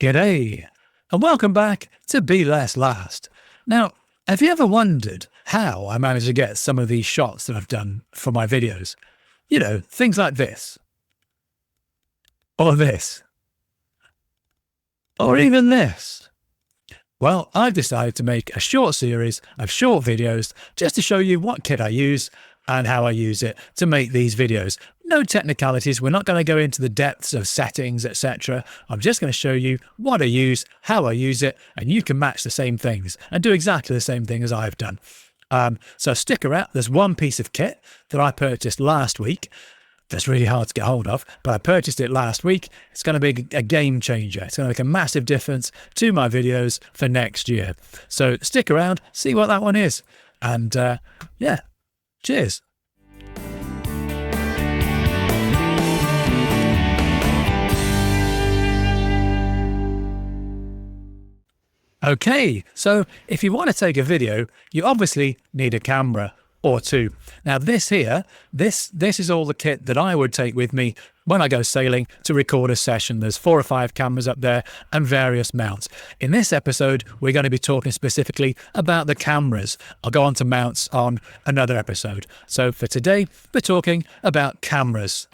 G'day, and welcome back to Be Less Last. Now, have you ever wondered how I managed to get some of these shots that I've done for my videos? You know, things like this, or this, or even this. Well, I've decided to make a short series of short videos just to show you what kit I use and how I use it to make these videos. No technicalities, we're not going to go into the depths of settings, etc. I'm just going to show you what I use, how I use it, and you can match the same things and do exactly the same thing as I've done. So stick around. There's one piece of kit that I purchased last week that's really hard to get hold of, but I purchased it last week. It's going to be a game changer. It's going to make a massive difference to my videos for next year. So stick around, see what that one is. And yeah, cheers. Okay, so if you want to take a video, you obviously need a camera or two. Now this here, this is all the kit that I would take with me when I go sailing to record a session. There's 4 or 5 cameras up there and various mounts. In this episode, we're going to be talking specifically about the cameras. I'll go on to mounts on another episode. So for today, we're talking about cameras.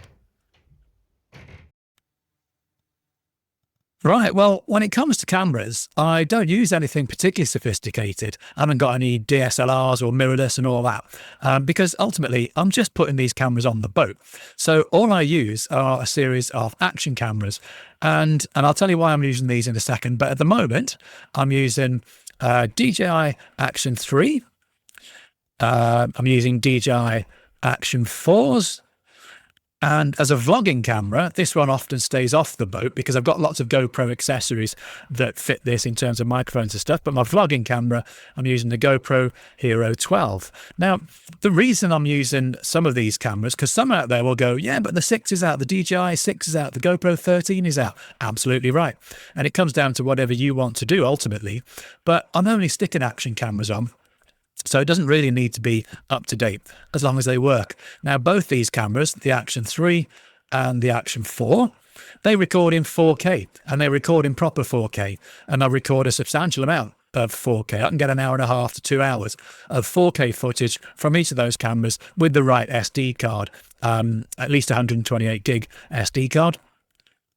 Right, well, when it comes to cameras, I don't use anything particularly sophisticated. I haven't got any DSLRs or mirrorless and all that, because ultimately I'm just putting these cameras on the boat. So all I use are a series of action cameras, and I'll tell you why I'm using these in a second, but at the moment I'm using DJI Action 3, I'm using DJI Action 4s, and as a vlogging camera, this one often stays off the boat because I've got lots of GoPro accessories that fit this in terms of microphones and stuff. But my vlogging camera, I'm using the GoPro Hero 12. Now, the reason I'm using some of these cameras, because some out there will go, yeah, but the 6 is out, the DJI 6 is out, the GoPro 13 is out. Absolutely right. And it comes down to whatever you want to do ultimately. But I'm only sticking action cameras on, so it doesn't really need to be up to date as long as they work. Now, both these cameras, the Action 3 and the Action 4, they record in 4K and they record in proper 4K. And I record a substantial amount of 4K. I can get an hour and a half to 2 hours of 4K footage from each of those cameras with the right SD card, at least 128 gig SD card,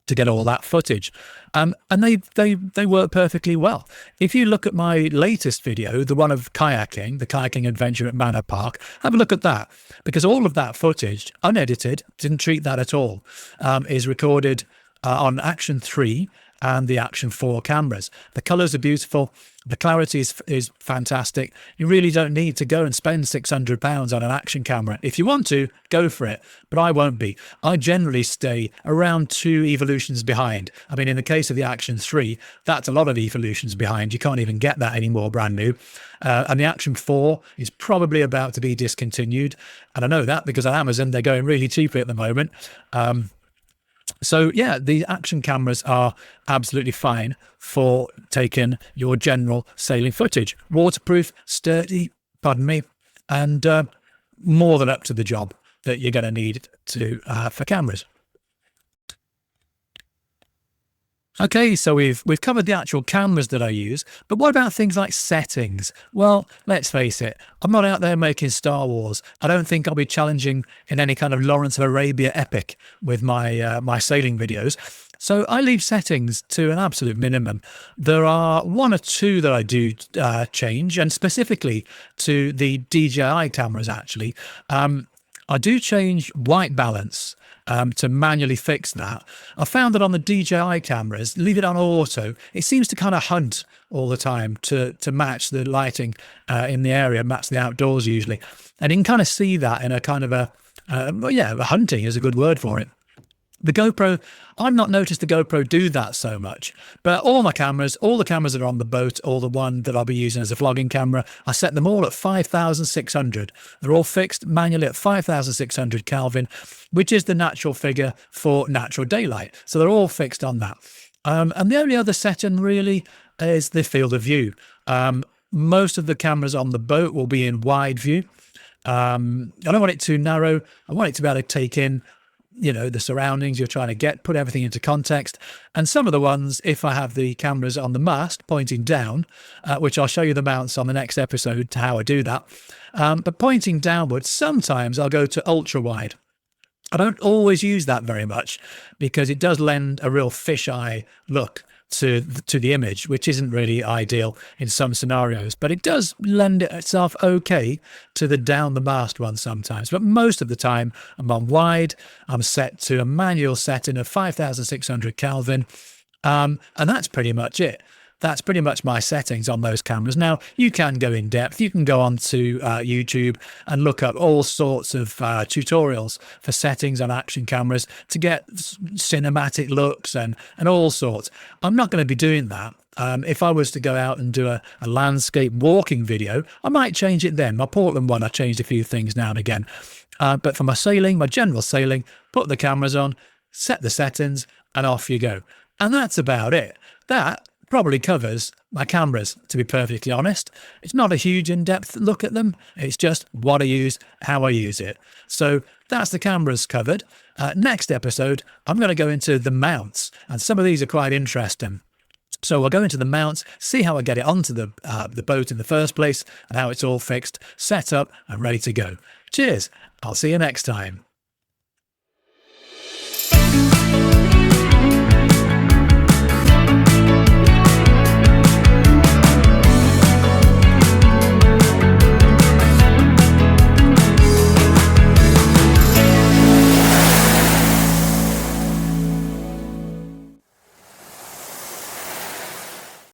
to get all that footage. And they work perfectly well. If you look at my latest video, the one of kayaking, the kayaking adventure at Manor Park, have a look at that, because all of that footage, unedited, didn't treat that at all, is recorded on Action 3 and the Action 4 cameras. The colors are beautiful. The clarity is fantastic. You really don't need to go and spend £600 on an action camera. If you want to, go for it, but I won't be. I generally stay around 2 evolutions behind. I mean, in the case of the Action 3, that's a lot of evolutions behind. You can't even get that anymore brand new. And the Action 4 is probably about to be discontinued. And I know that because on Amazon, they're going really cheap at the moment. So yeah, the action cameras are absolutely fine for taking your general sailing footage. Waterproof, sturdy, pardon me, and more than up to the job that you're going to need to for cameras. Okay, so we've covered the actual cameras that I use, but what about things like settings? Well, let's face it, I'm not out there making Star Wars. I don't think I'll be challenging in any kind of Lawrence of Arabia epic with my my sailing videos. So I leave settings to an absolute minimum. There are 1 or 2 that I do change, and specifically to the DJI cameras actually. I do change white balance to manually fix that. I found that on the DJI cameras, leave it on auto, it seems to kind of hunt all the time to match the lighting in the area, match the outdoors usually. And you can kind of see that in a kind of hunting is a good word for it. The GoPro, I've not noticed the GoPro do that so much, but all the cameras that are on the boat, or the one that I'll be using as a vlogging camera, I set them all at 5,600. They're all fixed manually at 5,600 Kelvin, which is the natural figure for natural daylight. So they're all fixed on that. And the only other setting really is the field of view. Most of the cameras on the boat will be in wide view. I don't want it too narrow. I want it to be able to take in the surroundings. You're trying to put everything into context. And some of the ones, if I have the cameras on the mast pointing down, which I'll show you the mounts on the next episode to how I do that. But pointing downwards, sometimes I'll go to ultra wide. I don't always use that very much because it does lend a real fisheye look to the image, which isn't really ideal in some scenarios, but it does lend itself okay to the down the mast one sometimes. But most of the time I'm on wide. I'm set to a manual setting of 5,600 Kelvin. And that's pretty much it. That's pretty much my settings on those cameras. Now, you can go in depth. You can go onto YouTube and look up all sorts of tutorials for settings on action cameras to get cinematic looks and all sorts. I'm not going to be doing that. If I was to go out and do a landscape walking video, I might change it then. My Portland one, I changed a few things now and again. But for my sailing, my general sailing, put the cameras on, set the settings, and off you go. And that's about it. That probably covers my cameras, to be perfectly honest. It's not a huge in-depth look at them. It's just what I use, how I use it. So that's the cameras covered. Next episode, I'm going to go into the mounts, and some of these are quite interesting. So we'll go into the mounts, see how I get it onto the boat in the first place, and how it's all fixed, set up, and ready to go. Cheers. I'll see you next time.